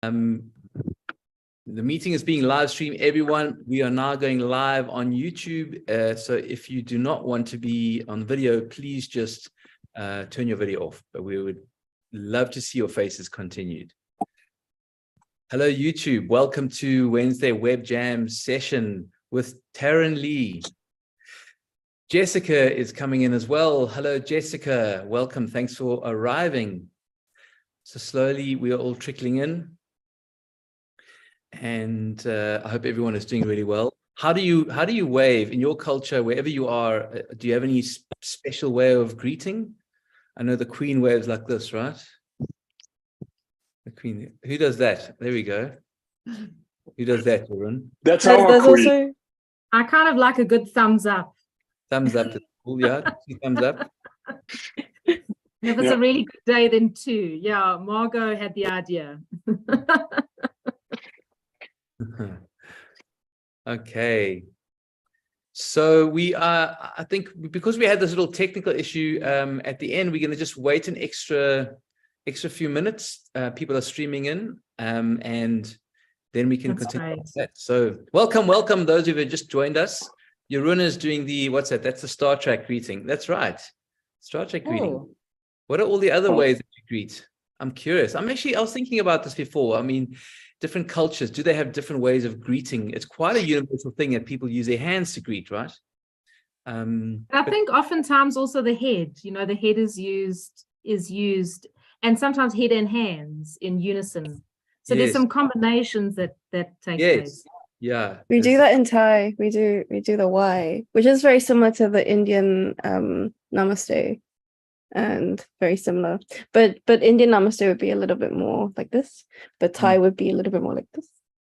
The meeting is being live streamed. Everyone, we are now going live on YouTube. So if you do not want to be on video, please just turn your video off. But we would love to see your faces continued. Hello, YouTube. Welcome to Wednesday Web Jam session with Tarryn Lee. Jessica is coming in as well. Hello, Jessica. Welcome. Thanks for arriving. So slowly we are all trickling in. And I hope everyone is doing really well. How do you wave in your culture, wherever you are? Do you have any special way of greeting? I know the Queen waves like this, right? The Queen. Who does that? There we go. Who does that, Tarryn? That's our Queen. Also, I kind of like a good thumbs up. Thumbs up to school, yeah. Thumbs up. If it's a really good day, then two. Yeah, Margot had the idea. Okay. So we are, I think because we had this little technical issue at the end, we're going to just wait an extra few minutes. People are streaming in and then we can continue with that. So welcome those who have just joined us. Jeroen is doing the, what's that? That's the Star Trek greeting. That's right. Star Trek greeting. What are all the other ways that you greet? I'm curious. I was thinking about this before. I mean, different cultures, do they have different ways of greeting? It's quite a universal thing that people use their hands to greet, right? I think oftentimes also the head, the head is used, and sometimes head and hands in unison. So there's some combinations that take place. Yeah. We do that in Thai. We do the Y, which is very similar to the Indian namaste. And very similar, but Indian namaste would be a little bit more like this, but Thai would be a little bit more like this.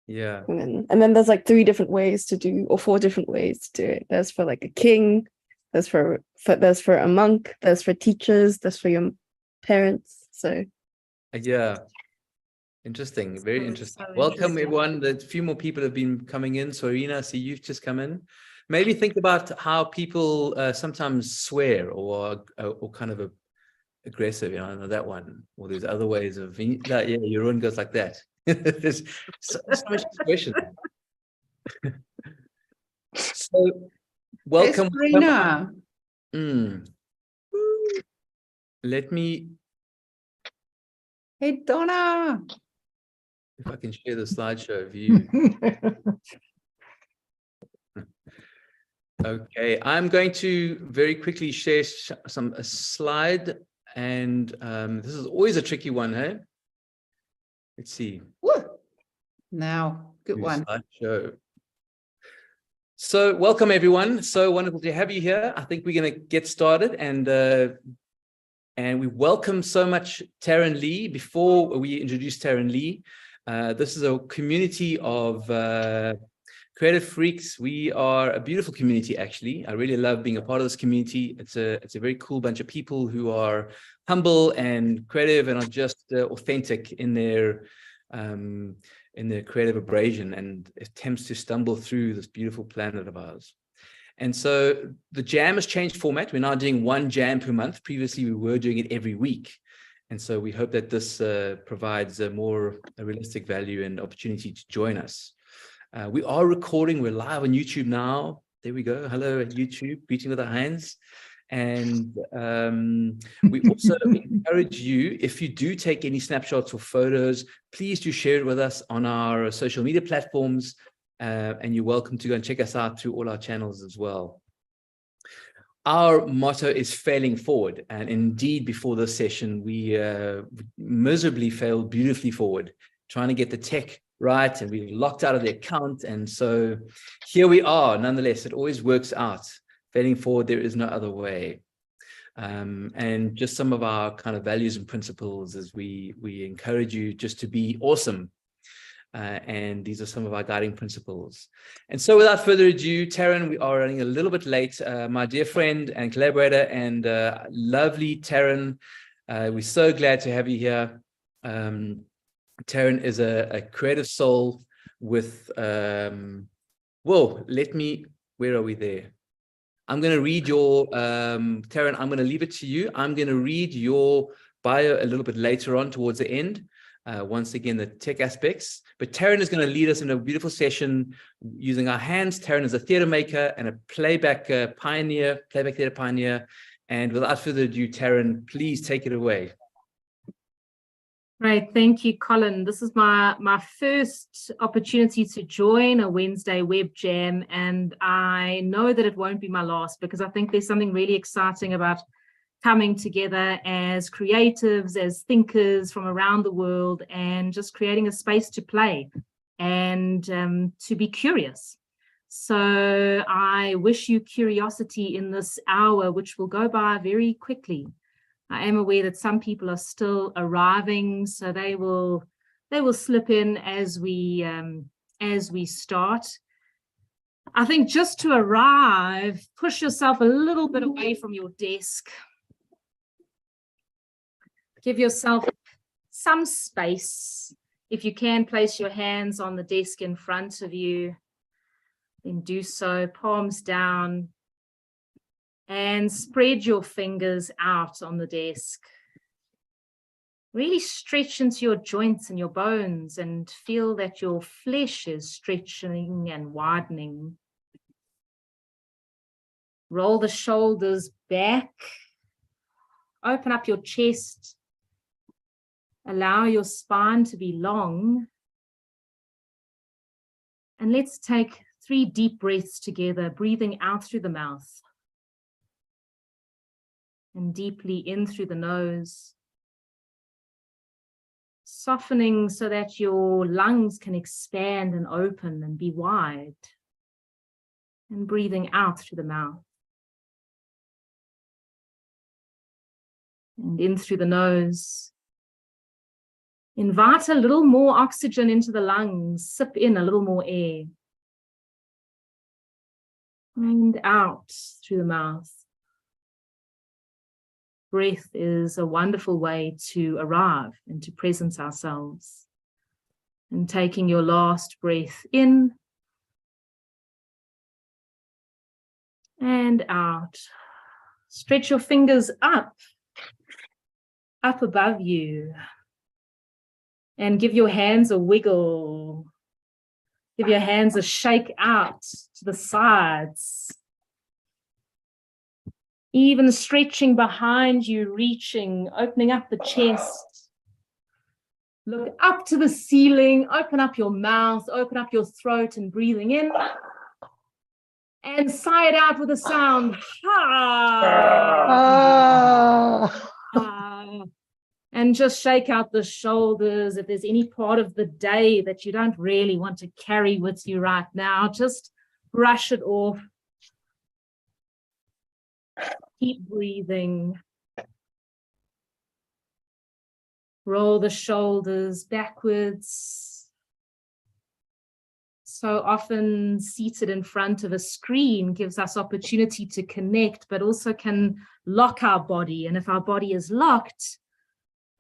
Yeah. And then there's like 3 different ways to do, or 4 different ways to do it. There's for like a king, there's for a monk, there's for teachers, there's for your parents. So yeah, interesting, very interesting. Welcome everyone. A few more people have been coming in. So Irina, I see you've just come in. Maybe think about how people sometimes swear or kind of aggressive, I know that one. Or there's other ways of, Jeroen goes like that. There's so much expression. So, welcome. Let me. Hey, Donna. If I can share the slideshow view. Okay, I'm going to very quickly share a slide, and this is always a tricky one, hey? Let's see. Woo! Now, good one. Slideshow. So, welcome everyone. So wonderful to have you here. I think we're going to get started, and we welcome so much Tarryn Lee. Before we introduce Tarryn Lee, this is a community of creative freaks. We are a beautiful community, actually. I really love being a part of this community. It's a very cool bunch of people who are humble and creative and are just authentic in their creative abrasion and attempts to stumble through this beautiful planet of ours. And so the jam has changed format. We're now doing 1 jam per month. Previously, we were doing it every week. And so we hope that this provides a more realistic value and opportunity to join us. We are recording. We're live on YouTube now. There we go. Hello, YouTube. Greeting with our hands. And we also encourage you, if you do take any snapshots or photos, please do share it with us on our social media platforms. And you're welcome to go and check us out through all our channels as well. Our motto is failing forward. And indeed, before this session, we miserably failed beautifully forward, trying to get the tech right, and we locked out of the account. And so here we are. Nonetheless, it always works out. Failing forward, there is no other way. And just some of our kind of values and principles is we encourage you just to be awesome. And these are some of our guiding principles. And so without further ado, Tarryn, we are running a little bit late. My dear friend and collaborator and lovely Tarryn, we're so glad to have you here. Tarryn is a creative soul with, where are we there? I'm going to read your, Tarryn, I'm going to leave it to you. I'm going to read your bio a little bit later on towards the end. once again, the tech aspects. But Tarryn is going to lead us in a beautiful session using our hands. Tarryn is a theatre maker and a playback theatre pioneer. And without further ado, Tarryn, please take it away. Right, thank you, Colin. This is my first opportunity to join a Wednesday web jam, and I know that it won't be my last, because I think there's something really exciting about coming together as creatives, as thinkers from around the world, and just creating a space to play and to be curious. So I wish you curiosity in this hour, which will go by very quickly. I am aware that some people are still arriving, so they will slip in as we start. I think just to arrive, push yourself a little bit away from your desk. Give yourself some space. If you can, place your hands on the desk in front of you, then do so, palms down. And spread your fingers out on the desk. Really stretch into your joints and your bones and feel that your flesh is stretching and widening. Roll the shoulders back. Open up your chest. Allow your spine to be long. And let's take 3 deep breaths together, breathing out through the mouth. And deeply in through the nose, softening so that your lungs can expand and open and be wide, and breathing out through the mouth. And in through the nose. Invite a little more oxygen into the lungs, sip in a little more air. And out through the mouth. Breath is a wonderful way to arrive and to presence ourselves. And taking your last breath in and out. Stretch your fingers up above you. And give your hands a wiggle. Give your hands a shake out to the sides. Even stretching behind you, reaching, opening up the chest. Look up to the ceiling, open up your mouth, open up your throat, and breathing in. And sigh it out with a sound. And just shake out the shoulders. If there's any part of the day that you don't really want to carry with you right now, just brush it off. Keep breathing. Roll the shoulders backwards. So often seated in front of a screen gives us opportunity to connect, but also can lock our body. And if our body is locked,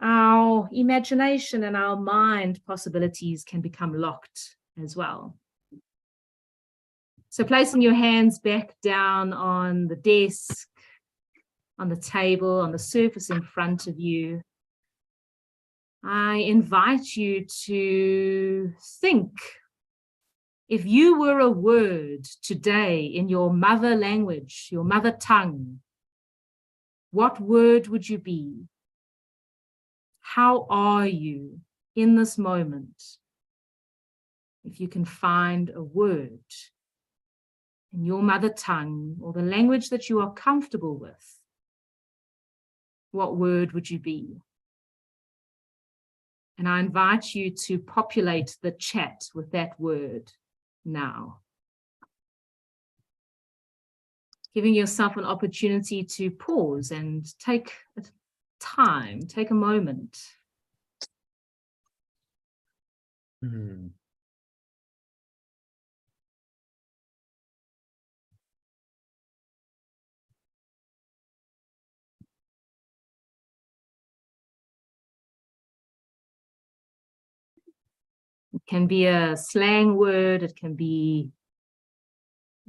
our imagination and our mind possibilities can become locked as well. So placing your hands back down on the desk, on the table, on the surface in front of you, I invite you to think, if you were a word today in your mother language, your mother tongue, what word would you be? How are you in this moment? If you can find a word in your mother tongue or the language that you are comfortable with, what word would you be? And I invite you to populate the chat with that word now. Giving yourself an opportunity to pause and take time, take a moment. It can be a slang word, it can be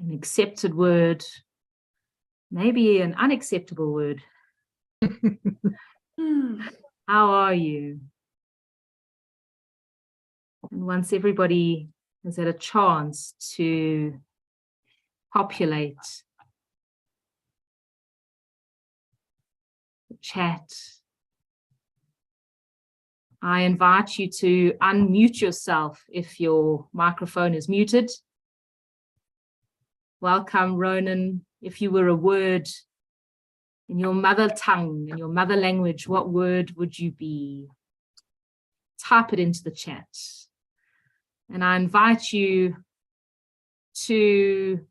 an accepted word, maybe an unacceptable word. How are you? And once everybody has had a chance to populate the chat, I invite you to unmute yourself if your microphone is muted. Welcome, Ronan. If you were a word in your mother tongue, in your mother language, what word would you be? Type it into the chat. And I invite you to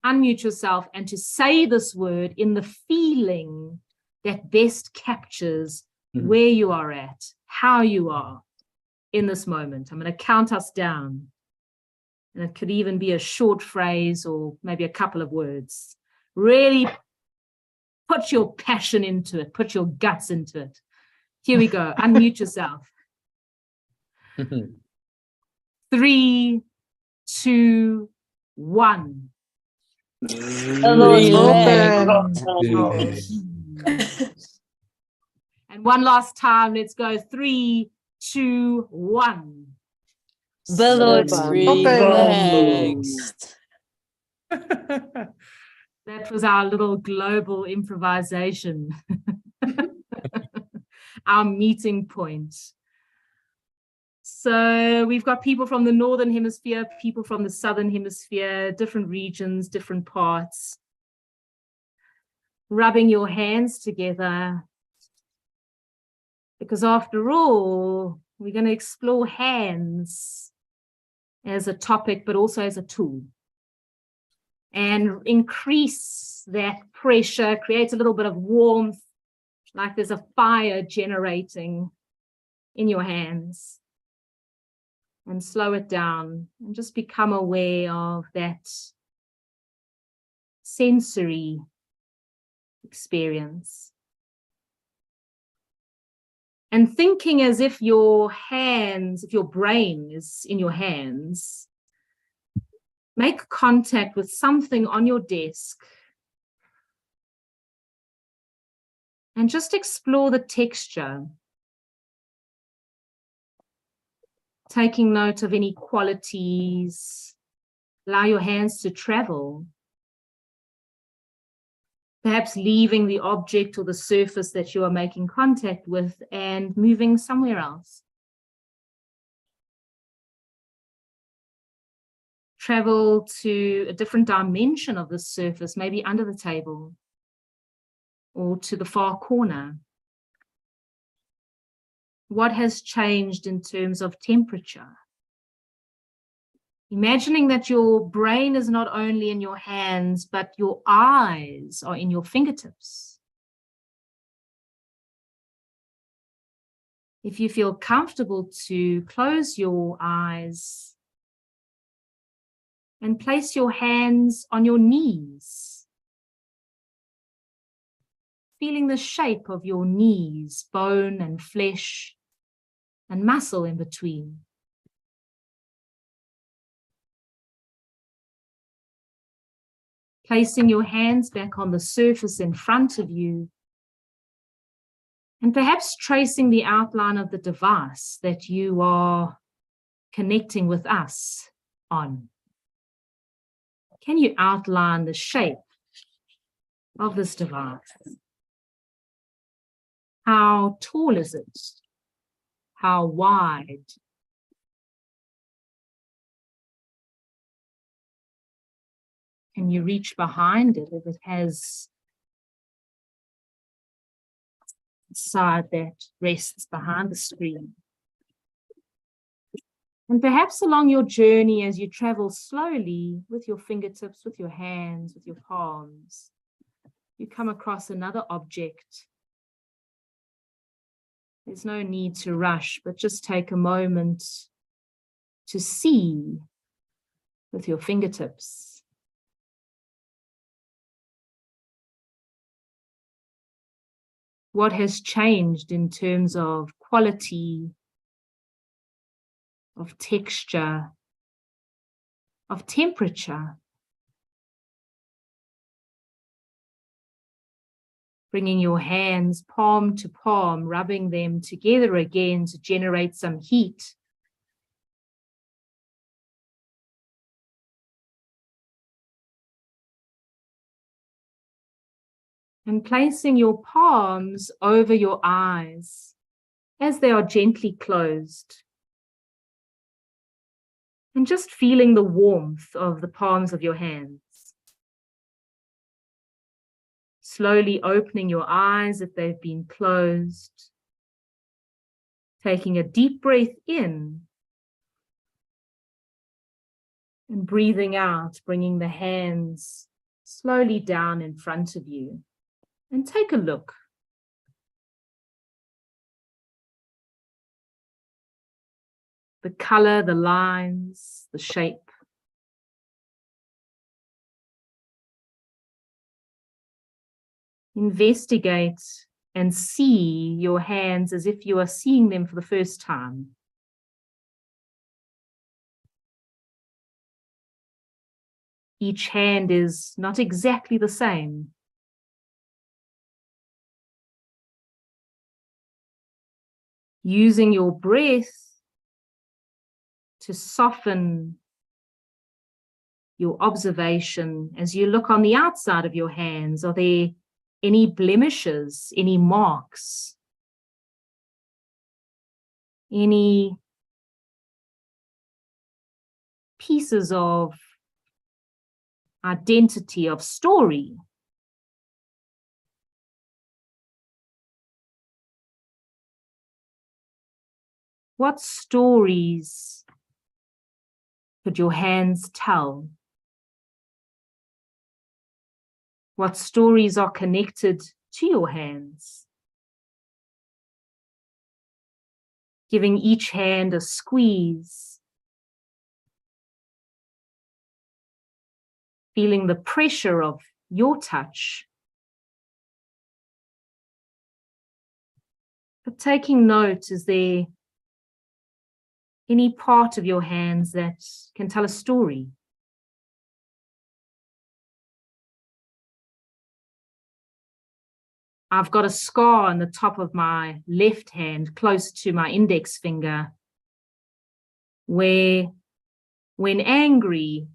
unmute yourself and to say this word in the feeling that best captures where you are at, how you are in this moment. I'm going to count us down. And it could even be a short phrase or maybe a couple of words. Really put your passion into it. Put your guts into it. Here we go. Unmute yourself. 3, 2, 1. And one last time, let's go. 3, 2, 1. The Lord's relaxed. That was our little global improvisation. Our meeting point. So we've got people from the Northern Hemisphere, people from the Southern Hemisphere, different regions, different parts. Rubbing your hands together. Because after all, we're going to explore hands as a topic, but also as a tool. And increase that pressure, create a little bit of warmth, like there's a fire generating in your hands. And slow it down and just become aware of that sensory experience. And thinking as if your hands, if your brain is in your hands, make contact with something on your desk and just explore the texture. Taking note of any qualities, allow your hands to travel. Perhaps leaving the object or the surface that you are making contact with and moving somewhere else. Travel to a different dimension of the surface, maybe under the table or to the far corner. What has changed in terms of temperature? Imagining that your brain is not only in your hands, but your eyes are in your fingertips. If you feel comfortable to close your eyes and place your hands on your knees, feeling the shape of your knees, bone and flesh, and muscle in between. Placing your hands back on the surface in front of you, and perhaps tracing the outline of the device that you are connecting with us on. Can you outline the shape of this device? How tall is it? How wide? Can you reach behind it if it has a side that rests behind the screen? And perhaps along your journey as you travel slowly with your fingertips, with your hands, with your palms, you come across another object. There's no need to rush, but just take a moment to see with your fingertips. What has changed in terms of quality, of texture, of temperature? Bringing your hands palm to palm, rubbing them together again to generate some heat. And placing your palms over your eyes as they are gently closed. And just feeling the warmth of the palms of your hands. Slowly opening your eyes if they've been closed. Taking a deep breath in. And breathing out, bringing the hands slowly down in front of you. And take a look. The color, the lines, the shape. Investigate and see your hands as if you are seeing them for the first time. Each hand is not exactly the same. Using your breath to soften your observation as you look on the outside of your hands. Are there any blemishes, any marks, any pieces of identity, of story? What stories could your hands tell? What stories are connected to your hands? Giving each hand a squeeze. Feeling the pressure of your touch. But taking note, is there any part of your hands that can tell a story? I've got a scar on the top of my left hand, close to my index finger, where, when angry,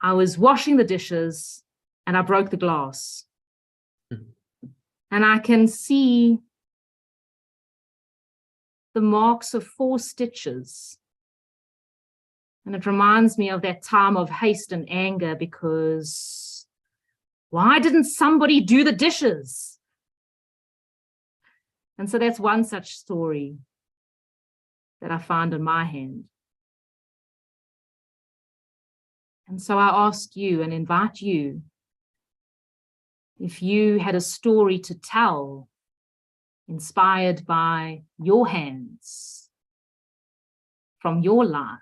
I was washing the dishes and I broke the glass. And I can see the marks of 4 stitches. And it reminds me of that time of haste and anger, because why didn't somebody do the dishes? And so that's one such story that I found in my hand. And so I ask you and invite you, if you had a story to tell inspired by your hands from your life,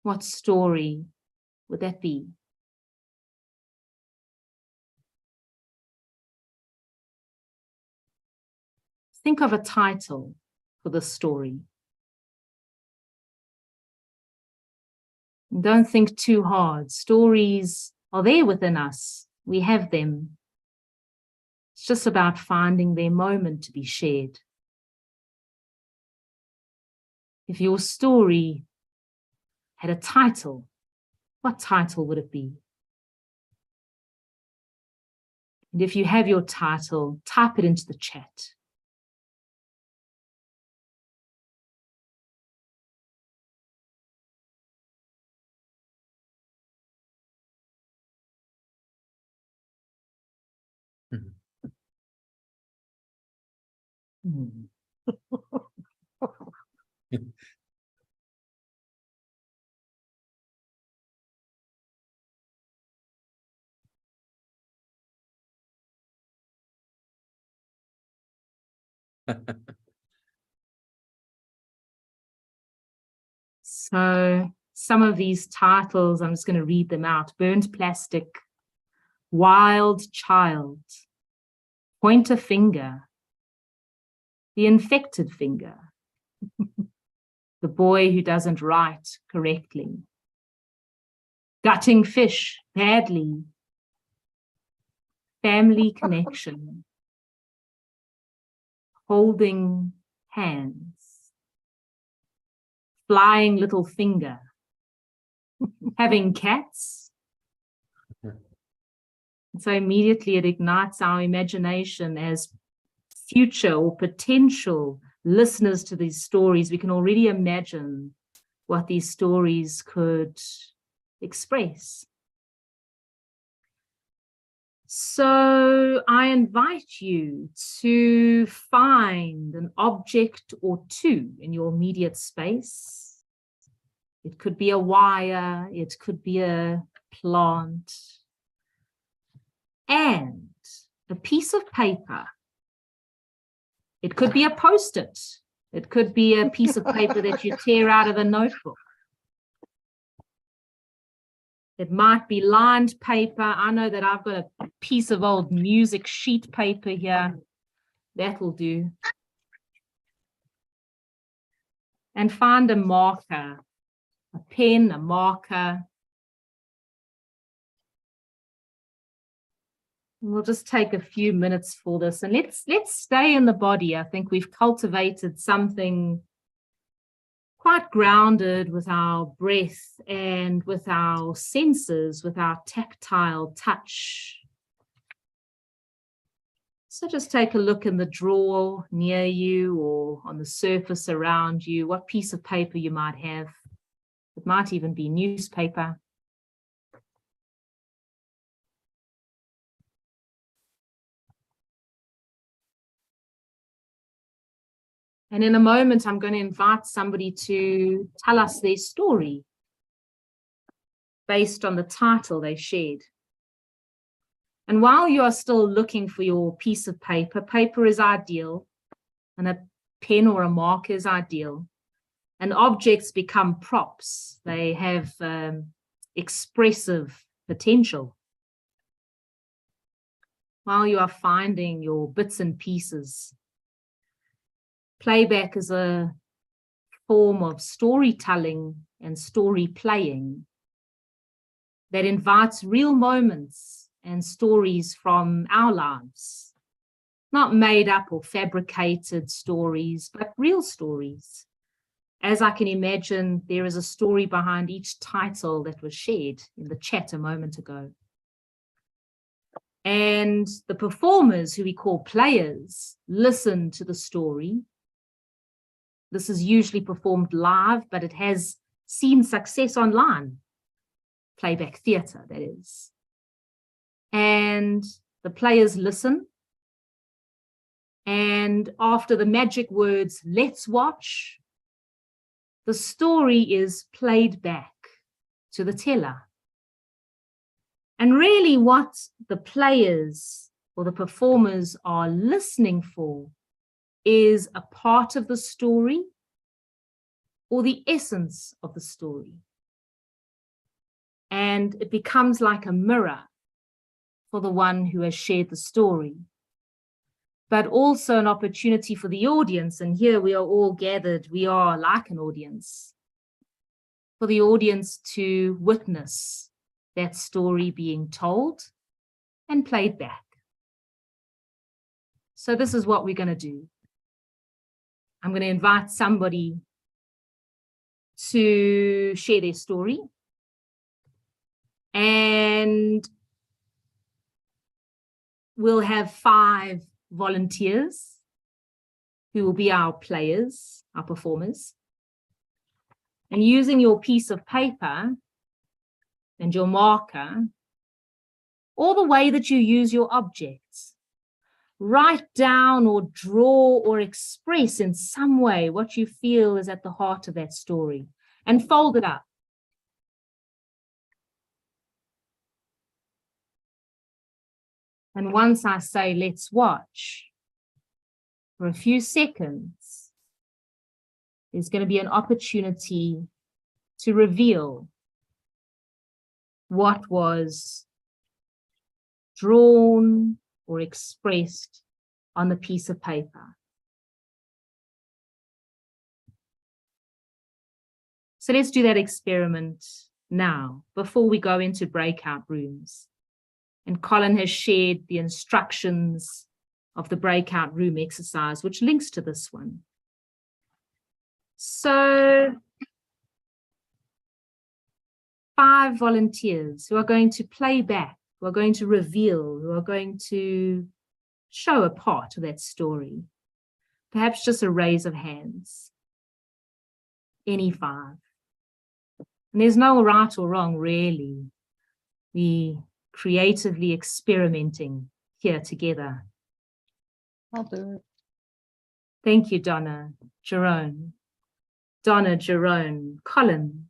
what story would that be? Think of a title for the story. And don't think too hard. Stories are there within us. We have them. It's just about finding their moment to be shared. If your story had a title, what title would it be? And if you have your title, type it into the chat. Hmm. So some of these titles, I'm just going to read them out. Burnt plastic, wild child, pointer finger, the infected finger, the boy who doesn't write correctly, gutting fish badly, family connection, holding hands, flying little finger, having cats, So immediately it ignites our imagination as future or potential listeners to these stories. We can already imagine what these stories could express. So I invite you to find an object or two in your immediate space. It could be a wire, it could be a plant, and a piece of paper. It could be a Post-it. It could be a piece of paper that you tear out of a notebook. It might be lined paper. I know that I've got a piece of old music sheet paper here. That'll do. And find a marker, a pen, a marker. And we'll just take a few minutes for this, and let's stay in the body. I think we've cultivated something quite grounded with our breath and with our senses, with our tactile touch. So just take a look in the drawer near you or on the surface around you, what piece of paper you might have. It might even be newspaper. And in a moment, I'm going to invite somebody to tell us their story based on the title they shared. And while you are still looking for your piece of paper, paper is ideal, and a pen or a marker is ideal. And objects become props. They have expressive potential. While you are finding your bits and pieces, playback is a form of storytelling and story playing that invites real moments and stories from our lives, not made up or fabricated stories, but real stories. As I can imagine, there is a story behind each title that was shared in the chat a moment ago. And the performers, who we call players, listen to the story. This is usually performed live, but it has seen success online. Playback theatre, that is. And the players listen. And after the magic words, "Let's watch," the story is played back to the teller. And really what the players or the performers are listening for is a part of the story or the essence of the story. And it becomes like a mirror for the one who has shared the story, but also an opportunity for the audience. And here we are all gathered, we are like an audience, for the audience to witness that story being told and played back. So this is what we're going to do. I'm going to invite somebody to share their story. And we'll have 5 volunteers who will be our players, our performers. And using your piece of paper and your marker, or the way that you use your objects, write down or draw or express in some way what you feel is at the heart of that story, and fold it up. And once I say, "Let's watch," for a few seconds, there's going to be an opportunity to reveal what was drawn or expressed on the piece of paper. So let's do that experiment now, before we go into breakout rooms. And Colin has shared the instructions of the breakout room exercise, which links to this one. So 5 volunteers who are going to play back who are going to reveal, who are going to show a part of that story? Perhaps just a raise of hands. Any 5. And there's no right or wrong, really. We creatively experimenting here together. I'll do it. Thank you, Donna, Jerome. Donna, Jerome, Colin.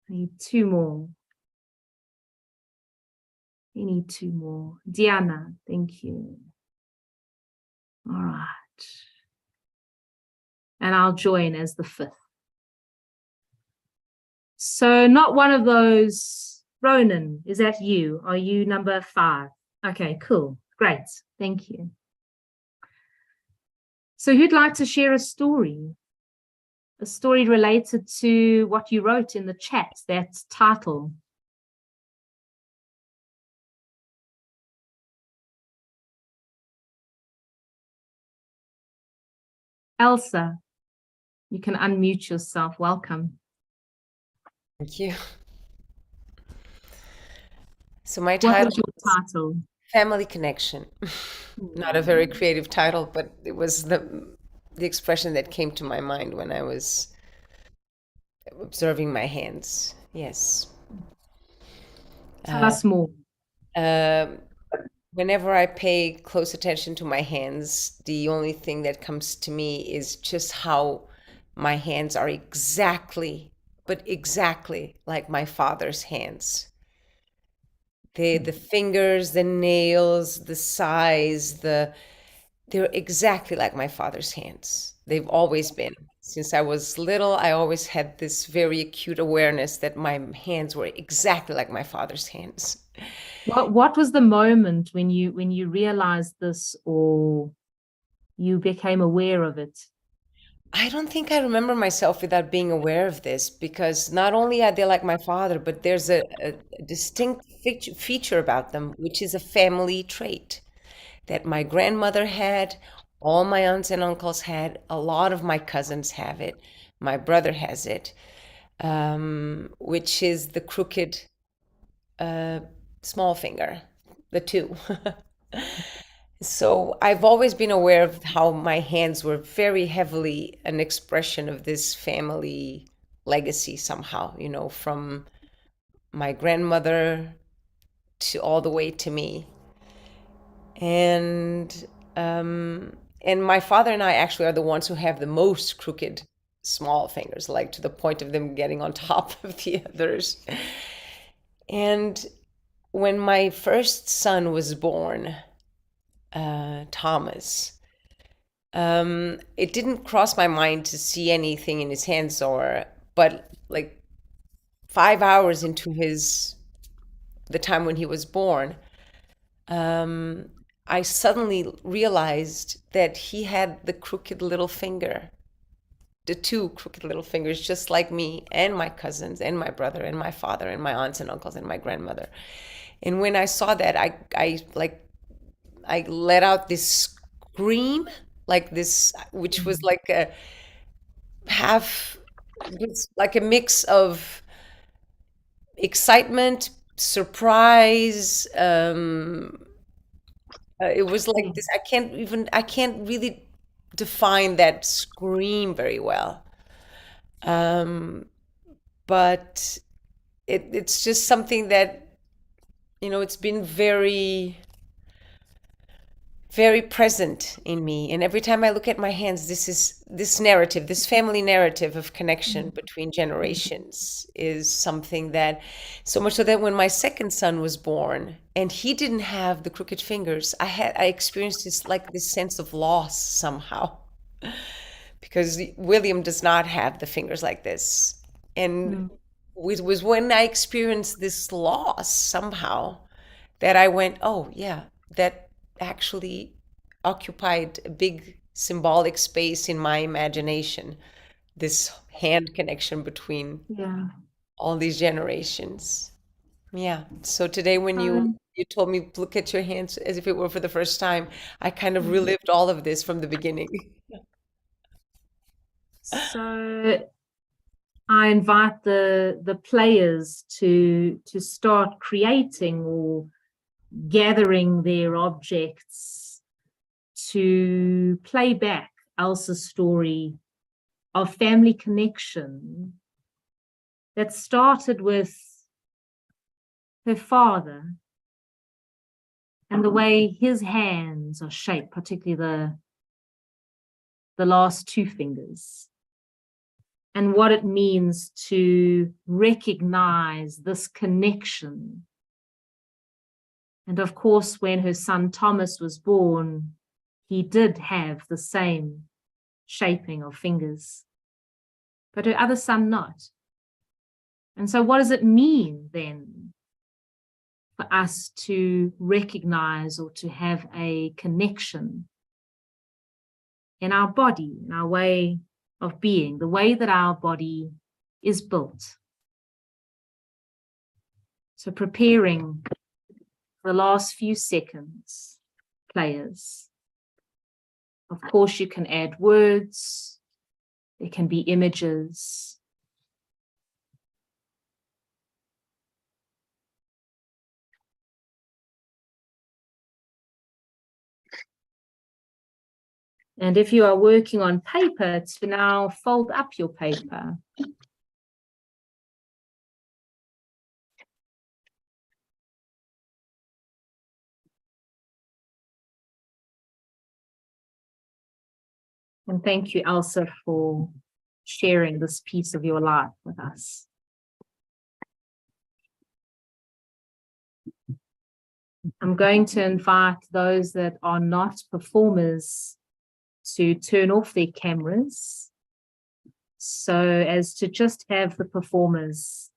I need 2 more. I need 2 more. Diana, thank you. All right. And I'll join as the 5th. So not one of those. Ronan, is that you? Are you number 5? Okay, cool. Great. Thank you. So who'd like to share a story? A story related to what you wrote in the chat, that title. Elsa, you can unmute yourself. Welcome. Thank you. So my What title was your is title? Family Connection. Not a very creative title, but it was the expression that came to my mind when I was observing my hands. Yes. Tell us more. Whenever I pay close attention to my hands, the only thing that comes to me is just how my hands are exactly, but exactly like my father's hands. The fingers, the nails, the size, they're exactly like my father's hands. They've always been. Since I was little, I always had this very acute awareness that my hands were exactly like my father's hands. What was the moment when you realized this, or you became aware of it? I don't think I remember myself without being aware of this, because not only are they like my father, but there's a distinct feature about them, which is a family trait that my grandmother had, all my aunts and uncles had, a lot of my cousins have it, my brother has it, which is the crooked small finger, the 2. So I've always been aware of how my hands were very heavily an expression of this family legacy somehow, from my grandmother to all the way to me. And my father and I actually are the ones who have the most crooked small fingers, like to the point of them getting on top of the others. And when my first son was born, Thomas, it didn't cross my mind to see anything in his hands, but like 5 hours into the time when he was born, I suddenly realized that he had the crooked little finger, the 2 crooked little fingers, just like me and my cousins and my brother and my father and my aunts and uncles and my grandmother. And when I saw that, I let out this scream, like this, which was like a like a mix of excitement, surprise. It was like this. I can't really define that scream very well. But it's just something that, it's been very, very present in me. And every time I look at my hands, this narrative, this family narrative of connection between generations is something that, so much so that when my second son was born and he didn't have the crooked fingers, I experienced this sense of loss somehow, because William does not have the fingers like this. And it was when I experienced this loss somehow that I went, oh yeah, that actually occupied a big symbolic space in my imagination, this hand connection between all these generations. Yeah. So today when you told me, look at your hands as if it were for the first time, I kind of relived all of this from the beginning. So I invite the players to start creating or gathering their objects to play back Elsa's story of family connection that started with her father and the way his hands are shaped, particularly the last two fingers, and what it means to recognize this connection. And of course, when her son Thomas was born, he did have the same shaping of fingers, but her other son not. And so what does it mean then for us to recognize or to have a connection in our body, in our way of being, the way that our body is built? So preparing the last few seconds, players. Of course, you can add words, there can be images. And if you are working on paper, to now fold up your paper. And thank you, Elsa, for sharing this piece of your life with us. I'm going to invite those that are not performers to turn off their cameras so as to just have the performers.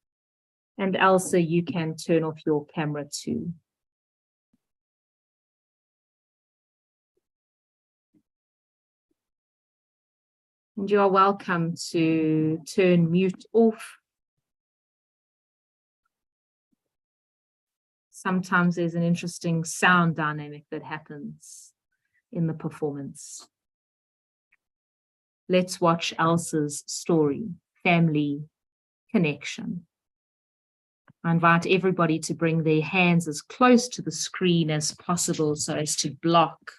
And Elsa, you can turn off your camera too. And you are welcome to turn mute off. Sometimes there's an interesting sound dynamic that happens in the performance. Let's watch Elsa's story, family connection. I invite everybody to bring their hands as close to the screen as possible so as to block.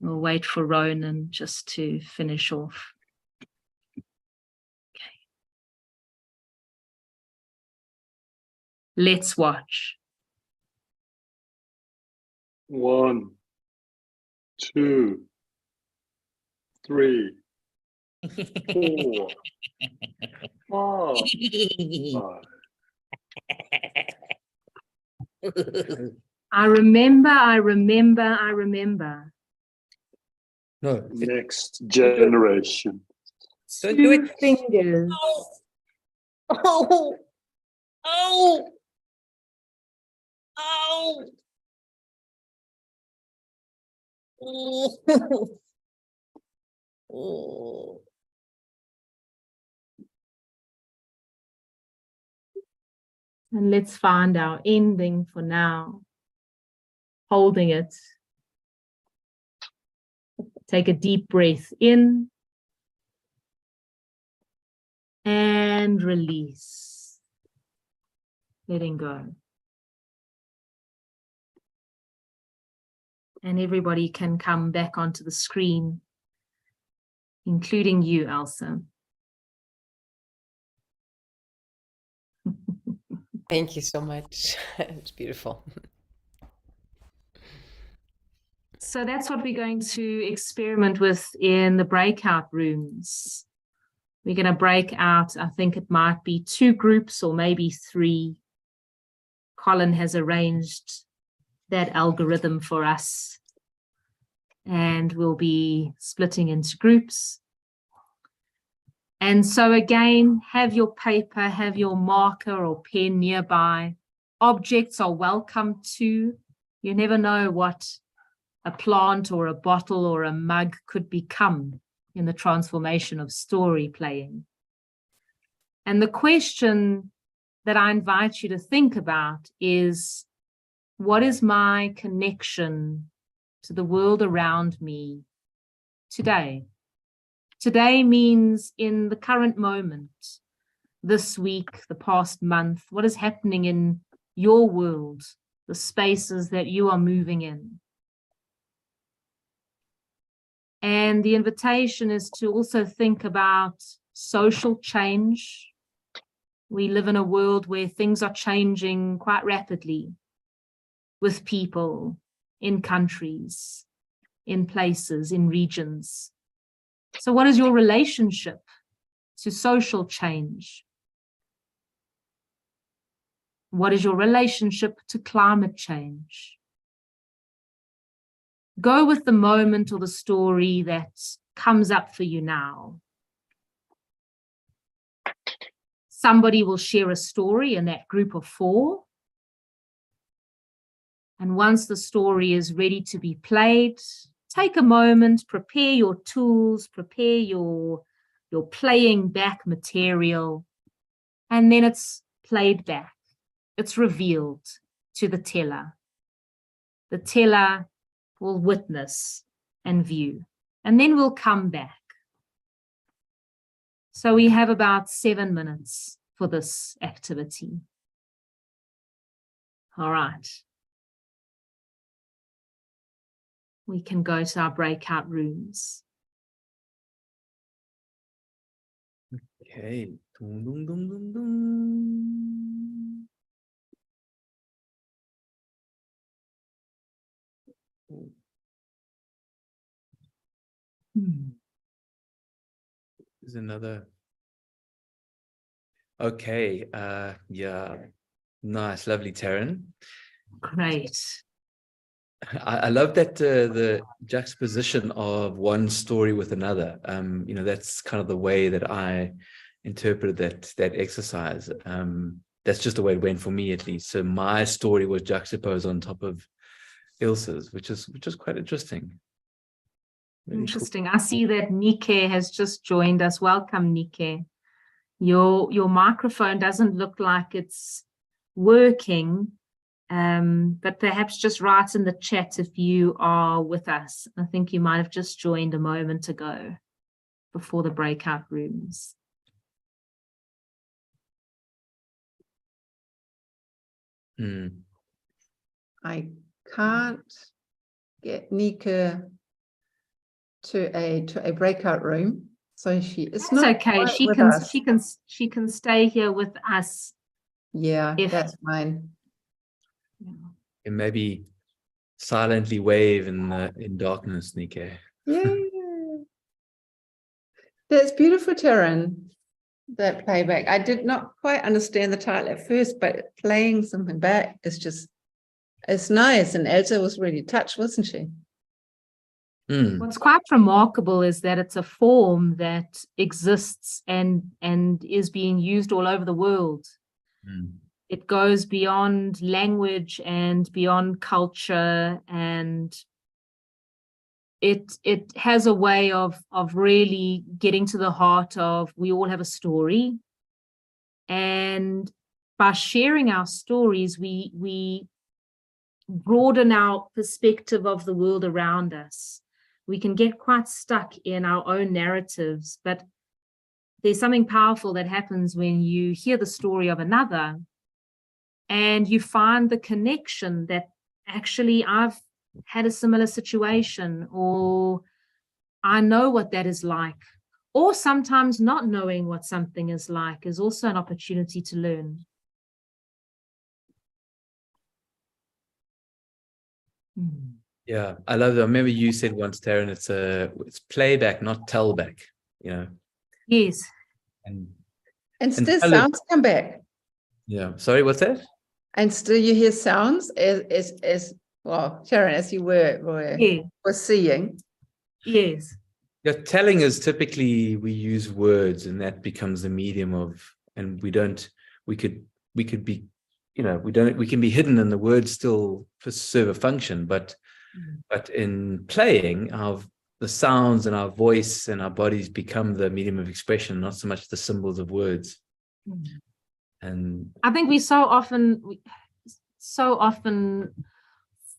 We'll wait for Ronan just to finish off. Okay. Let's watch. 1, 2, 3, 4, 5. I remember. No, Next generation. don't do Two it. fingers. Oh, oh, oh. Oh. And let's find our ending for now. Holding it. Take a deep breath in and release. Letting go. And everybody can come back onto the screen, including you, Elsa. Thank you so much. It's beautiful. So that's what we're going to experiment with in the breakout rooms. We're going to break out, I think it might be 2 groups or maybe 3. Colin has arranged that algorithm for us. And we'll be splitting into groups. And so again, have your paper, have your marker or pen nearby. Objects are welcome too. You never know what a plant or a bottle or a mug could become in the transformation of story playing. And the question that I invite you to think about is, what is my connection to the world around me today. Today means in the current moment, this week, the past month, what is happening in your world, the spaces that you are moving in. And the invitation is to also think about social change. We live in a world where things are changing quite rapidly with people, in countries, in places, in regions. So what is your relationship to social change? What is your relationship to climate change? Go with the moment or the story that comes up for you now. Somebody will share a story in that group of 4. And once the story is ready to be played, take a moment, prepare your tools, prepare your playing back material, and then it's played back. It's revealed to the teller. The teller will witness and view, and then we'll come back. So we have about 7 minutes for this activity. All right. We can go to our breakout rooms. Okay. Dum, dum, dum, dum, dum. There's another. Okay. Yeah. Nice. Lovely, Tarryn. Great. I love that the juxtaposition of one story with another. You know, that's kind of the way that I interpreted that exercise. That's just the way it went for me, at least. So my story was juxtaposed on top of Ilse's, which is quite interesting. Really Interesting. Cool. I see that Nike has just joined us. Welcome, Nike. Your microphone doesn't look like it's working. But perhaps just write in the chat if you are with us. I think you might have just joined a moment ago before the breakout rooms. I can't get Nika to a breakout room, so she is That's not okay. She can stay here with us. Yeah, that's fine. And maybe silently wave in darkness, Nike. Yeah. That's beautiful, Tarryn, that playback. I did not quite understand the title at first, but playing something back is just, it's nice. And Elsa was really touched, wasn't she? What's quite remarkable is that it's a form that exists and is being used all over the world. It goes beyond language and beyond culture, and it has a way of really getting to the heart of, we all have a story, and by sharing our stories, we broaden our perspective of the world around us. We can get quite stuck in our own narratives, but there's something powerful that happens when you hear the story of another and you find the connection that actually I've had a similar situation, or I know what that is like, or sometimes not knowing what something is like is also an opportunity to learn. Yeah, I love that. I remember you said once, Tarryn, it's playback, not tellback, you know. Yes. And still sounds come back. Yeah. Sorry, what's that? And still you hear sounds as well, Tarryn, as you were seeing. Yes. Yeah, telling is typically we use words, and that becomes the medium of, and we could be, you know, we can be hidden and the words still serve a function, but in playing, the sounds and our voice and our bodies become the medium of expression, not so much the symbols of words. And I think we so often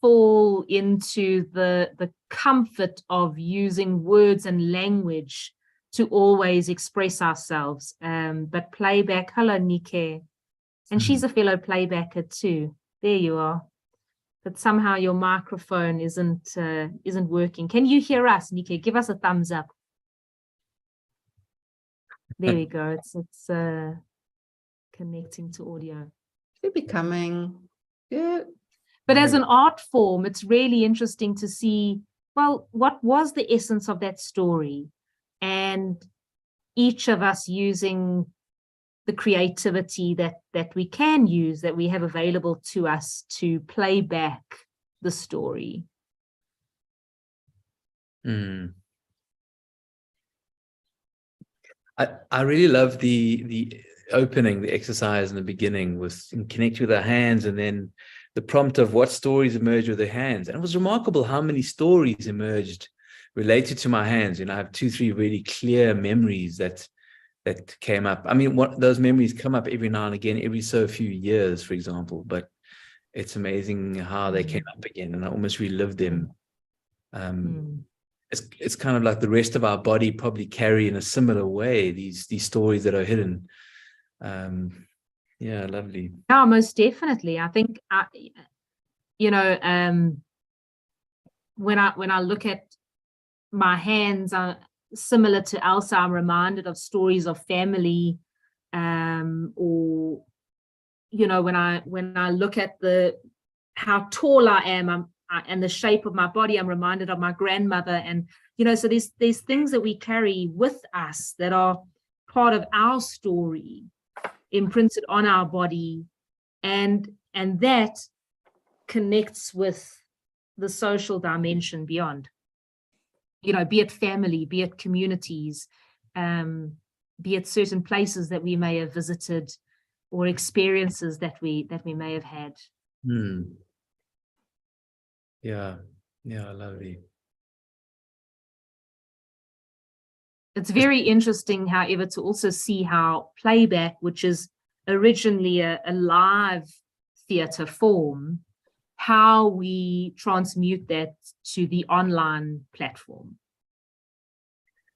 fall into the comfort of using words and language to always express ourselves. But playback, hello, Nike. And she's a fellow playbacker too. There you are. But somehow your microphone isn't working. Can you hear us, Nike? Give us a thumbs up. There we go. It's connecting to audio. They're becoming, yeah. But as an art form, it's really interesting to see, well, what was the essence of that story? And each of us using the creativity that we can use, that we have available to us to play back the story. I really love the opening, the exercise in the beginning was connect with our hands, and then the prompt of what stories emerge with their hands. And it was remarkable how many stories emerged related to my hands. I have 2-3 really clear memories that came up. I mean, those memories come up every now and again, every so few years, for example, but it's amazing how they came up again, and I almost relived them. It's kind of like the rest of our body probably carry in a similar way these stories that are hidden. Yeah, lovely. Yeah, most definitely. I think when I look at my hands, similar to Elsa, I'm reminded of stories of family, or when I look at how tall I am, and the shape of my body, I'm reminded of my grandmother. And so there's things that we carry with us that are part of our story, imprinted on our body, and that connects with the social dimension beyond, be it family, be it communities, be it certain places that we may have visited, or experiences that we may have had. Yeah, lovely. It's very interesting, however, to also see how playback, which is originally a live theatre form, how we transmute that to the online platform.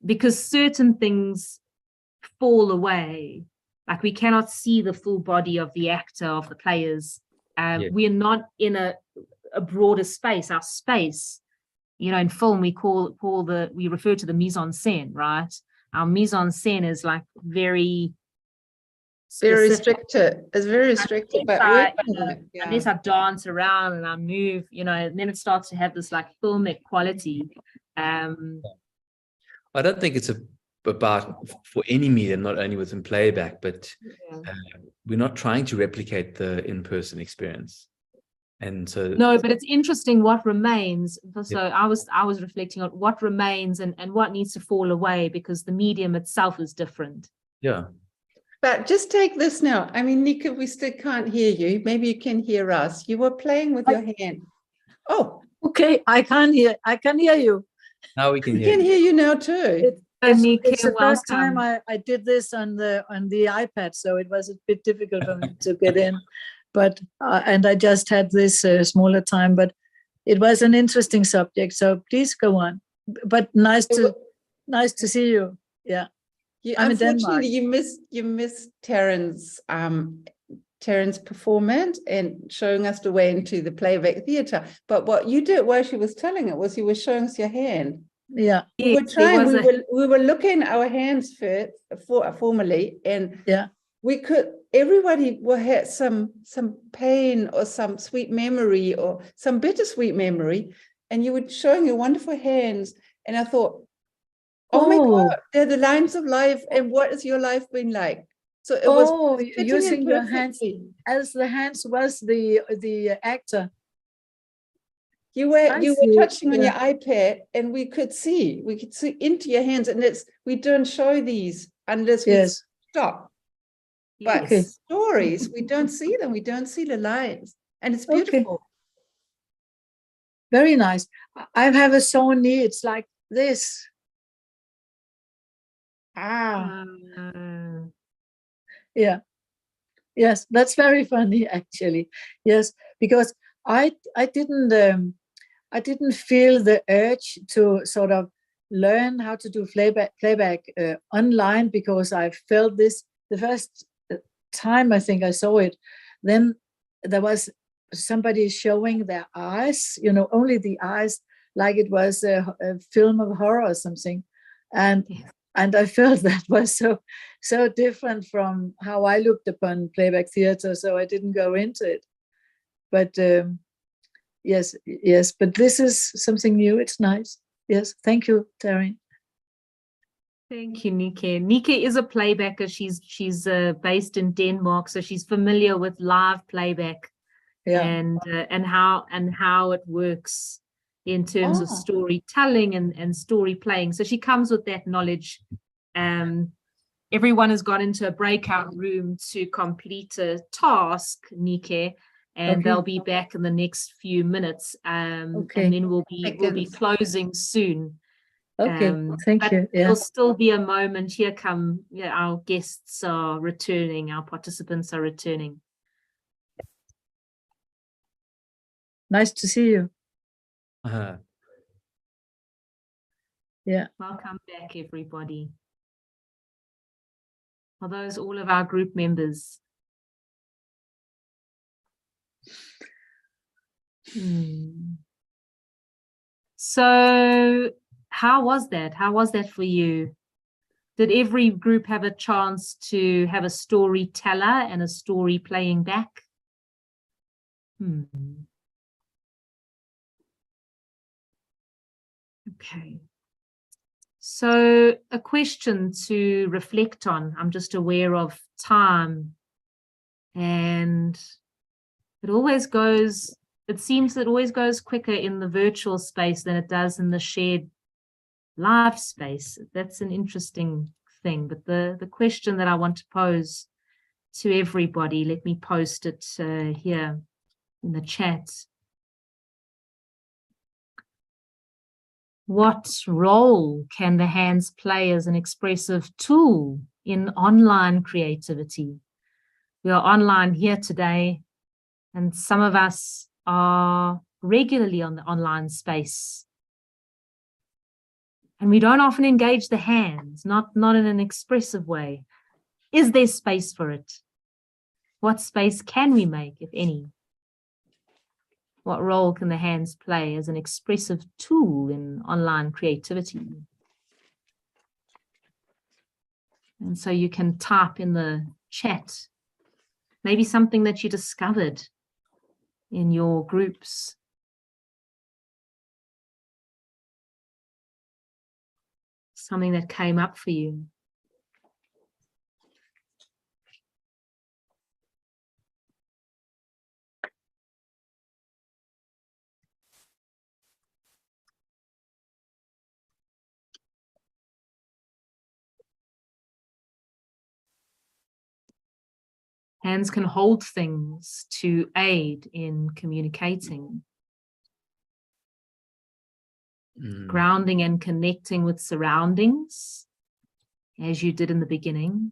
Because certain things fall away, like we cannot see the full body of the actor, of the players. We're not in a broader space. Our space, in film we we refer to the mise en scène, right? Our mise en scène is like very restricted. It's very restricted, but unless I dance around and I move, and then it starts to have this like filmic quality. I don't think it's about for any medium, not only within playback, but we're not trying to replicate the in-person experience. And so no, but it's interesting what remains. So I was reflecting on what remains and what needs to fall away, because the medium itself is different. Yeah. But just take this now. I mean, Nika, we still can't hear you. Maybe you can hear us. You were playing with your hand. Oh, okay. I can hear you. Now we can we hear can hear you now too. It's the first time I did this on the iPad, so it was a bit difficult for me to get in. But and I just had this smaller time, but it was an interesting subject. So please go on. But nice to see you. Yeah. I'm in Denmark. You missed Tarryn's performance and showing us the way into the playback theatre. But what you did while she was telling it was you were showing us your hand. Yeah. We were trying. We were looking at our hands formally, and we could. Everybody had some pain or some sweet memory or some bittersweet memory, and you were showing your wonderful hands. And I thought, oh my God, they're the lines of life. And what has your life been like? So it was using your hands as the hands was the actor. You were touching on your iPad, and we could see into your hands, and we don't show these unless we stop. But stories, we don't see them. We don't see the lines, and it's beautiful. Very nice. I have a Sony. It's like this. Yeah. Yes, that's very funny, actually. Yes, because I didn't feel the urge to sort of learn how to do playback online, because I felt this the first time I think I saw it. Then there was somebody showing their eyes, only the eyes, like it was a film of horror or something, and I felt that was so different from how I looked upon playback theater, so I didn't go into it. But yes, but this is something new. It's nice. Yes, thank you, Tarryn. Thank you, Nike. Nike is a playbacker. She's based in Denmark, so she's familiar with live playback, and how it works in terms of storytelling and story playing. So she comes with that knowledge. Everyone has got into a breakout room to complete a task, Nike, and they'll be back in the next few minutes. And then we'll be closing soon. Thank you. There'll still be a moment. Here come our guests are returning, our participants are returning. Nice to see you. Yeah. Welcome back, everybody. Are those all of our group members? So how was that? How was that for you? Did every group have a chance to have a storyteller and a story playing back? Okay. So a question to reflect on. I'm just aware of time, and it seems it always goes quicker in the virtual space than it does in the shared live space. That's an interesting thing. But the question that I want to pose to everybody, let me post it here in the chat. What role can the hands play as an expressive tool in online creativity? We are online here today, and some of us are regularly on the online space. And we don't often engage the hands, not in an expressive way. Is there space for it? What space can we make, if any? What role can the hands play as an expressive tool in online creativity? And so you can type in the chat, maybe something that you discovered in your groups. Something that came up for you. Hands can hold things to aid in communicating. Grounding and connecting with surroundings, as you did in the beginning.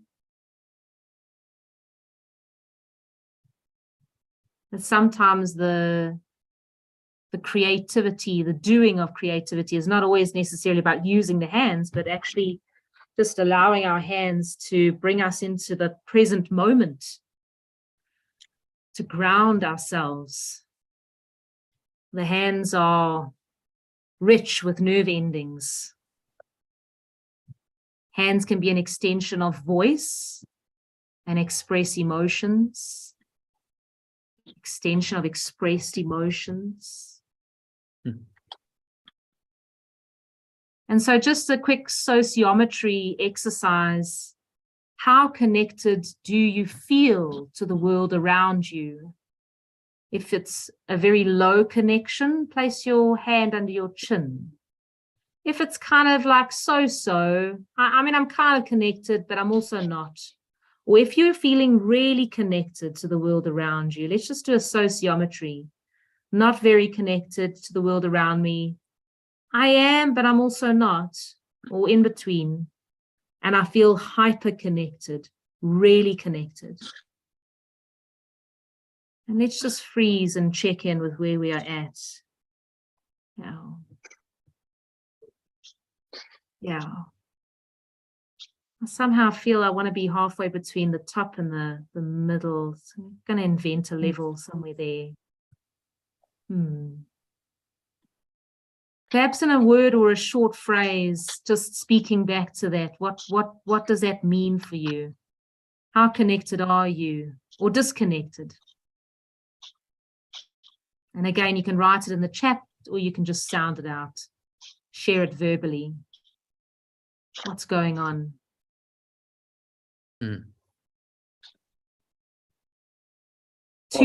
But sometimes the creativity, the doing of creativity is not always necessarily about using the hands, but actually just allowing our hands to bring us into the present moment, to ground ourselves. The hands are rich with nerve endings. Hands can be an extension of voice and express emotions. Extension of expressed emotions. And so just a quick sociometry exercise. How connected do you feel to the world around you? If it's a very low connection, place your hand under your chin. If it's kind of like so-so, I mean, I'm kind of connected, but I'm also not. Or if you're feeling really connected to the world around you, let's just do a sociometry. Not very connected to the world around me. I am, but I'm also not, or in between. And I feel hyper connected, really connected. And let's just freeze and check in with where we are at. Yeah. Yeah. I somehow feel I want to be halfway between the top and the middle. So I'm going to invent a level somewhere there. Perhaps in a word or a short phrase, just speaking back to that. What does that mean for you? How connected are you, or disconnected? And again, you can write it in the chat, or you can just sound it out. Share it verbally. What's going on? Too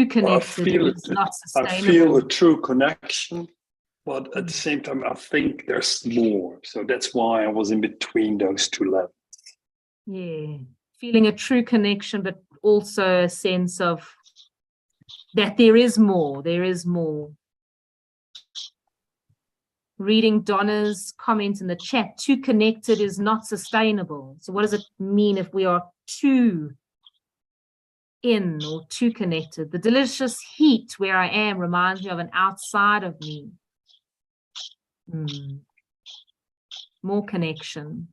connected is not sustainable. I feel a true connection, but at the same time, I think there's more. So that's why I was in between those two levels. Yeah, feeling a true connection, but also a sense of that there is more. There is more. Reading Donna's comment in the chat, too connected is not sustainable. So what does it mean if we are too in or too connected? The delicious heat where I am reminds me of an outside of me. More connection.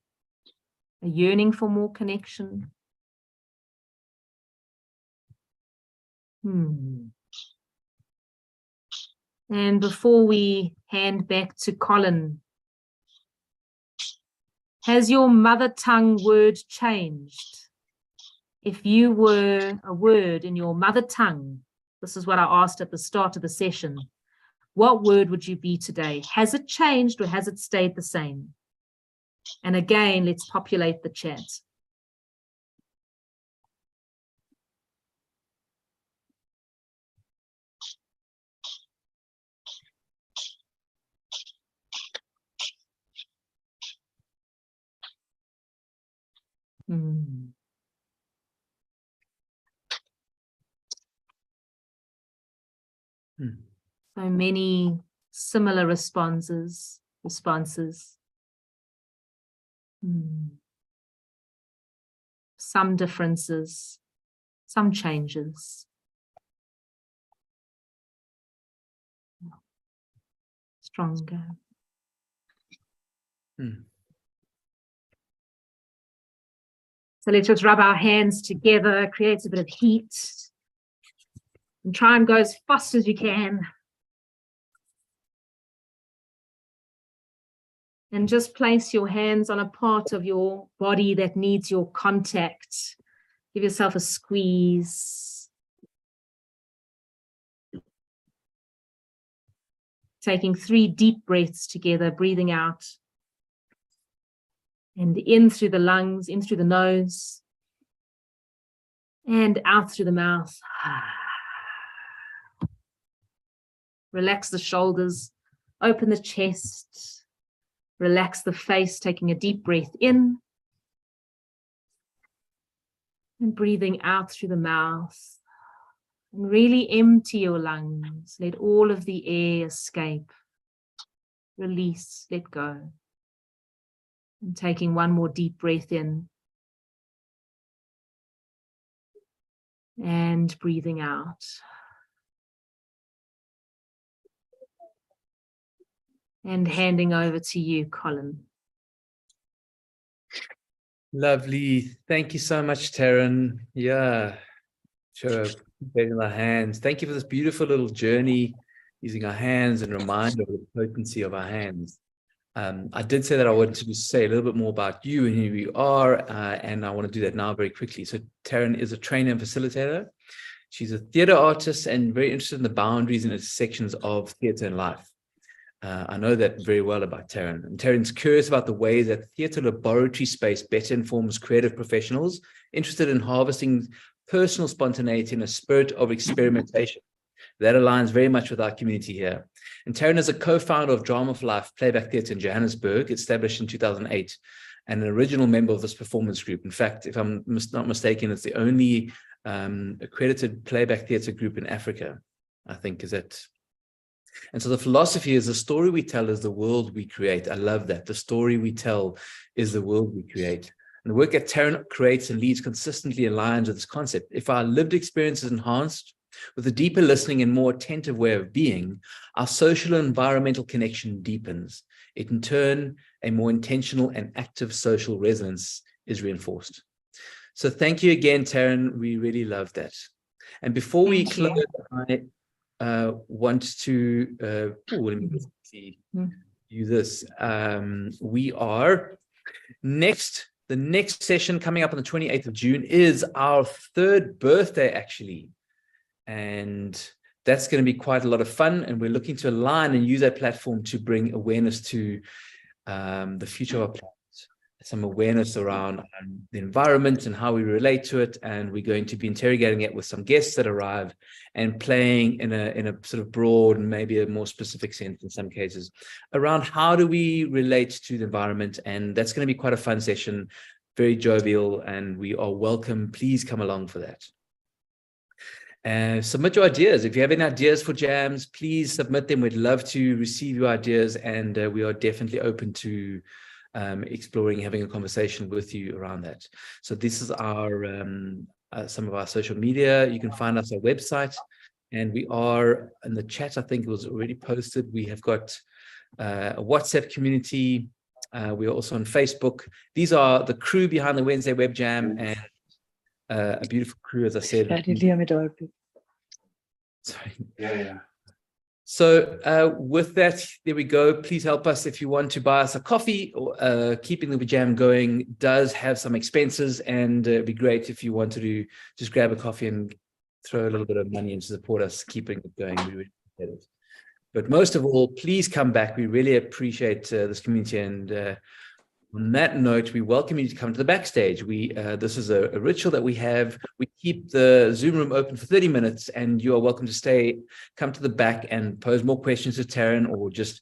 A yearning for more connection. And before we hand back to Colin, has your mother tongue word changed? If you were a word in your mother tongue, this is what I asked at the start of the session, what word would you be today? Has it changed or has it stayed the same? And again, let's populate the chat. So many similar responses. Some differences, some changes. Stronger. So let's just rub our hands together, creates a bit of heat, and try and go as fast as you can. And just place your hands on a part of your body that needs your contact. Give yourself a squeeze. Taking 3 deep breaths together, breathing out. And in through the lungs, in through the nose. And out through the mouth. Relax the shoulders, open the chest. Relax the face, taking a deep breath in. And breathing out through the mouth. And really empty your lungs. Let all of the air escape. Release, let go. And taking one more deep breath in. And breathing out. And handing over to you, Colin. Lovely. Thank you so much, Tarryn. Yeah, sure. Using our hands. Thank you for this beautiful little journey using our hands and reminder of the potency of our hands. I did say that I wanted to say a little bit more about you and who you are, and I want to do that now very quickly. So Tarryn is a trainer and facilitator. She's a theatre artist and very interested in the boundaries and intersections of theatre and life. I know that very well about Tarryn. And Tarryn's curious about the ways that theatre laboratory space better informs creative professionals interested in harvesting personal spontaneity in a spirit of experimentation. That aligns very much with our community here. And Tarryn is a co-founder of Drama for Life Playback Theatre in Johannesburg, established in 2008, and an original member of this performance group. In fact, if I'm not mistaken, it's the only accredited playback theatre group in Africa, I think, is that. And so the philosophy is the story we tell is the world we create. I love that. The story we tell is the world we create. And the work that Tarryn creates and leads consistently aligns with this concept. If our lived experience is enhanced With a deeper listening and more attentive way of being, our social and environmental connection deepens. It, in turn, a more intentional and active social resonance is reinforced. So thank you again, Tarryn. We really love that. And before we close, I want to, let me just see you this. We are the next session coming up on the 28th of June is our 3rd birthday, actually. And that's going to be quite a lot of fun. And we're looking to align and use that platform to bring awareness to the future of our planet. Some awareness around the environment and how we relate to it. And we're going to be interrogating it with some guests that arrive and playing in a sort of broad and maybe a more specific sense in some cases around how do we relate to the environment. And that's going to be quite a fun session, very jovial, and we are welcome. Please come along for that. Submit your ideas. If you have any ideas for jams, please submit them. We'd love to receive your ideas, and we are definitely open to exploring, having a conversation with you around that. So this is our some of our social media. You can find us on our website, and we are in the chat. I think it was already posted. We have got a WhatsApp community. We are also on Facebook. These are the crew behind the Wednesday Web Jam, and a beautiful crew, as I said. Sorry. Yeah. So with that, there we go. Please help us if you want to buy us a coffee. Or, keeping the jam going does have some expenses, and it'd be great if you wanted to just grab a coffee and throw a little bit of money in to support us keeping it going. We really appreciate it. But most of all, please come back. We really appreciate this community. And on that note, we welcome you to come to the backstage. This is a ritual that we have. We keep the Zoom room open for 30 minutes, and you are welcome to come to the back and pose more questions to Tarryn, or just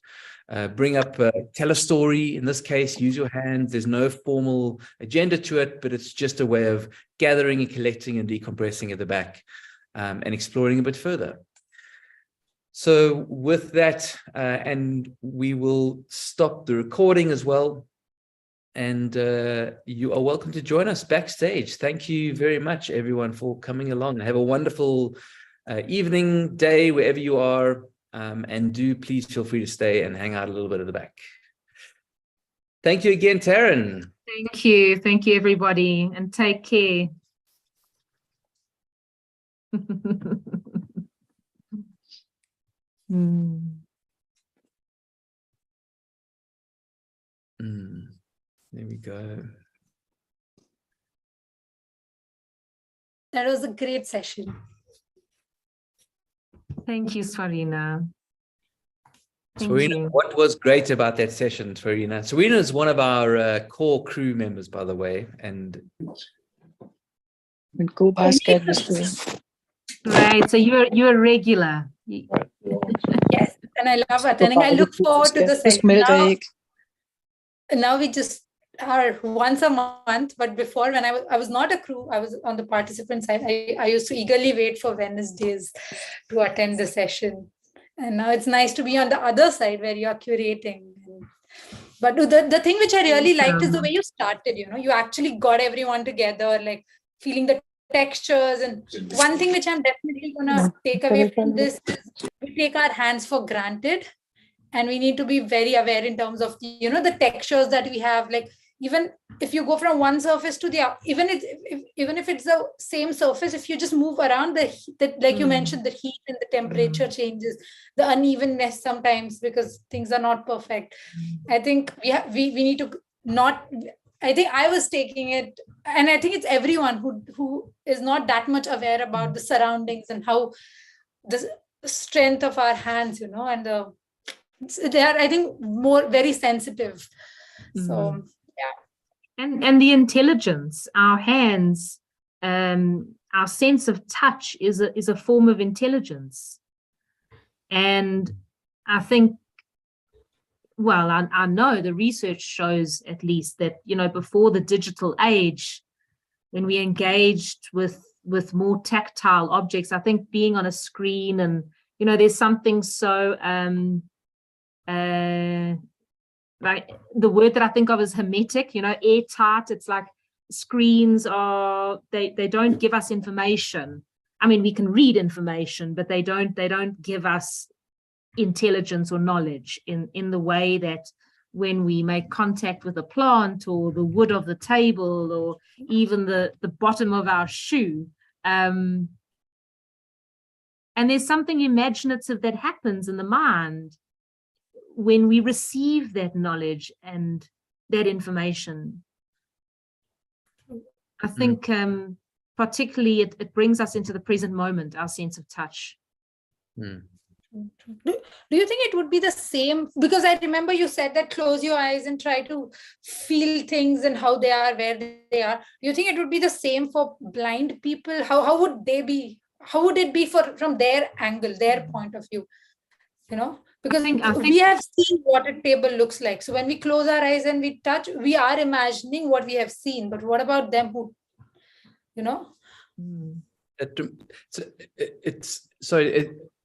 tell a story. In this case, use your hands. There's no formal agenda to it, but it's just a way of gathering and collecting and decompressing at the back and exploring a bit further. So with that, and we will stop the recording as well. And you are welcome to join us backstage. Thank you very much, everyone, for coming along. Have a wonderful evening, day, wherever you are. And do please feel free to stay and hang out a little bit at the back. Thank you again, Tarryn. Thank you. Thank you, everybody. And take care. There we go. That was a great session. Thank you, Swarina. Swarina, what was great about that session, Swarina? Swarina is one of our core crew members, by the way, and Go basket was doing. Right, so you're a regular. Yes, and I love attending. I look forward to the session. Now we just are once a month, but before, when I was not a crew, I was on the participant side. I used to eagerly wait for Wednesdays to attend the session, and now it's nice to be on the other side where you are curating. But the thing which I really liked is the way you started. You actually got everyone together, like feeling the textures. And one thing which I'm definitely gonna take away from this is we take our hands for granted. And we need to be very aware in terms of, the textures that we have. Like, even if you go from one surface to the other, even if it's the same surface, if you just move around, like you mentioned, the heat and the temperature changes, the unevenness sometimes, because things are not perfect. I think we need to not. I think I was taking it, and I think it's everyone who is not that much aware about the surroundings and how the strength of our hands, and they are, I think, very sensitive. So yeah, and the intelligence, our hands, our sense of touch is a form of intelligence. And I think, well, I know the research shows, at least, that before the digital age, when we engaged with more tactile objects, I think being on a screen, and there's something so like the word that I think of is hermetic, airtight. It's like screens they don't give us information. I mean, we can read information, but they don't give us intelligence or knowledge in the way that when we make contact with a plant or the wood of the table or even the bottom of our shoe. And there's something imaginative that happens in the mind when we receive that knowledge and that information. I think particularly it brings us into the present moment, our sense of touch. Do you think it would be the same? Because I remember you said that close your eyes and try to feel things and how they are, where they are. Do you think it would be the same for blind people? How would they be? How would it be from their angle, their point of view? You know, because I think we have seen what a table looks like. So when we close our eyes and we touch, we are imagining what we have seen. But what about them who, you know? It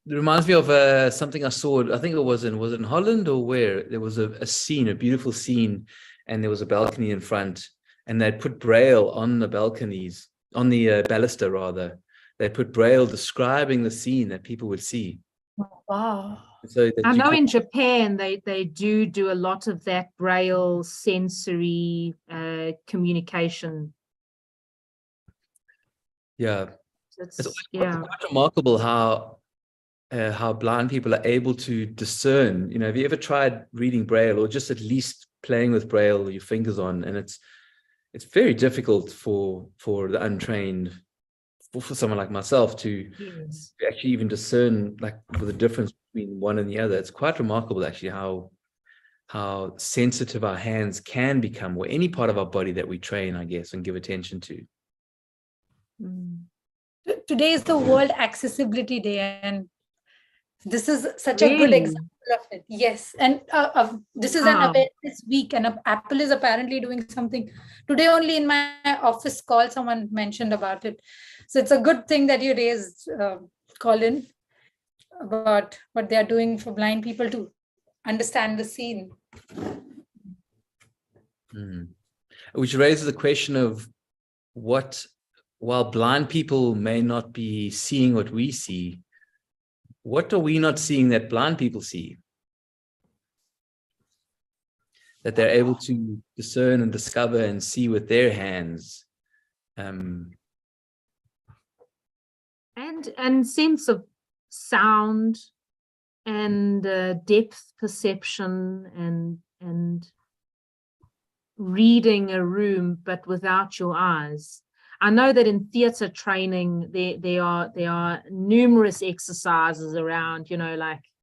reminds me of something I saw. I think was it in Holland or where? There was a scene, a beautiful scene, and there was a balcony in front, and they'd put Braille on the balconies, on the baluster rather. They put Braille describing the scene that people would see. Wow. So I know in Japan they do a lot of that Braille sensory communication. Yeah, it's quite remarkable how blind people are able to discern. You know, have you ever tried reading Braille or just at least playing with Braille with your fingers on? And it's very difficult for the untrained, for someone like myself to actually even discern like the difference between one and the other. It's quite remarkable actually how sensitive our hands can become, or any part of our body that we train, I guess, and give attention to. Today is the World Accessibility Day, and this is such a good example of it. Yes, and this is an awareness week, and Apple is apparently doing something today. Only in my office call, someone mentioned about it. So it's a good thing that you raised, Colin, about what they are doing for blind people to understand the scene. Which raises the question of while blind people may not be seeing what we see, what are we not seeing that blind people see? That they're able to discern and discover and see with their hands. And sense of sound and depth perception and reading a room, but without your eyes. I know that in theatre training there are numerous exercises around, you know, like